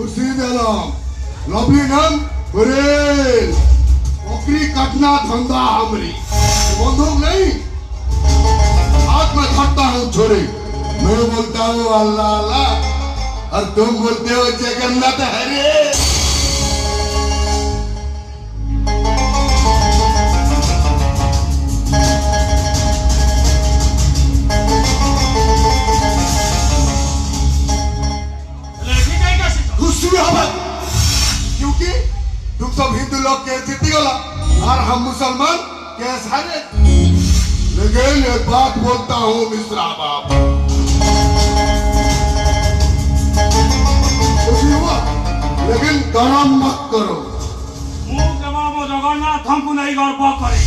मुर्शिद आलम लवली नाम बरेल बकरी काटना धंधा हमरी बंदूक नहीं हाथ में खटता हूँ छोरे मैं बोलता हूँ अल्लाह अल्लाह और तुम बोलते हो जगन्नाथ हरे। क्योंकि तुम सब हिंदू लोग के जीती गला और हम मुसलमान केस हारे। लेकिन एक बात बोलता हूँ मिश्रा बाप लेकिन गरम मत करो। ମୁଁ କେବଳ ମୋ ଜଗନ୍ନାଥଙ୍କୁ ନେଇ ଗର୍ବ କରେ।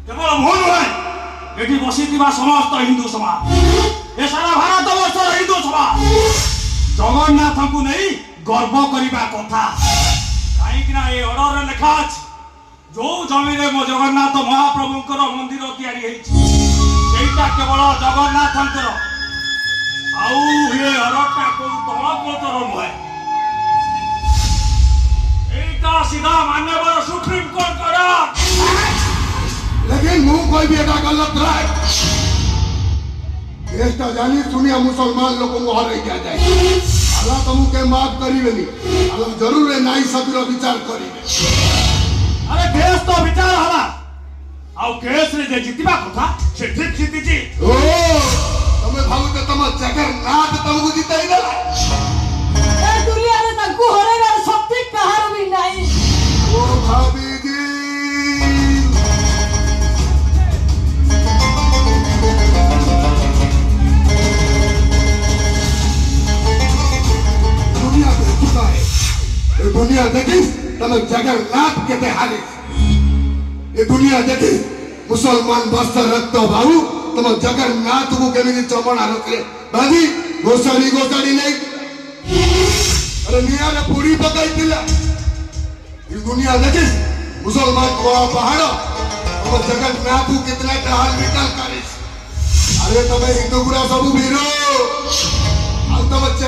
କେବଳ ମୁଁ ନୁହେଁ ଏଠି ବସିଥିବା ସମସ୍ତ ହିନ୍ଦୁ ସମାଜ ଏ ସାରା ଭାରତ ବର୍ଷର ହିନ୍ଦୁ ସମାଜ ଜଗନ୍ନାଥଙ୍କୁ ନେଇ ଗର୍ବ କରିବା କଥା। କାହିଁକି ନା ଏ ଅର୍ଡରରେ ଲେଖା ଅଛି ଯୋଉ ଜମିରେ ମୋ ଜଗନ୍ନାଥ ମହାପ୍ରଭୁଙ୍କର ମନ୍ଦିର ତିଆରି ହେଇଛି ସେଇଟା କେବଳ ଜଗନ୍ନାଥଙ୍କର। ଆଉ ଏ ଅର୍ଡରଟା କୋଉ ତଳ କୋତର ନୁହେଁ এইটা सीधा मान्यवर सुप्रीम कोर्ट करा। लेकिन मुंह कोई भी ऐसा गलत रहा है देश जानी सुनिया मुसलमान लोगों को हर किया जाए अल्लाह तुमके माफ करिबेनी अल्लाह जरूर है नाई सदर विचार करिबे। अरे केस तो विचार हला आउ केस रे जे जितिबा कथा से ठीक जितिची। ओ तमे भाबुते तम जगन्नाथ तुमको जिताई देला ए दुनिया रे तंकु हरेगार शक्ति कहार भी नहीं। ओ भाभी जी दुनिया पे चुका है ये दुनिया देखी तम जगन्नाथ के हाले ये दुनिया देखी मुसलमान बस रक्त बाबू तुम जगन्नाथ को केमी चमड़ा रखले भाभी गोसाड़ी नहीं अरे निया ने पूरी पकाई दिला ये दुनिया देखी मुसलमान को पहाड़ तुम जगन्नाथ को कितना हाल निकल करे। अरे तुम हिंदू गुरा सब वीरो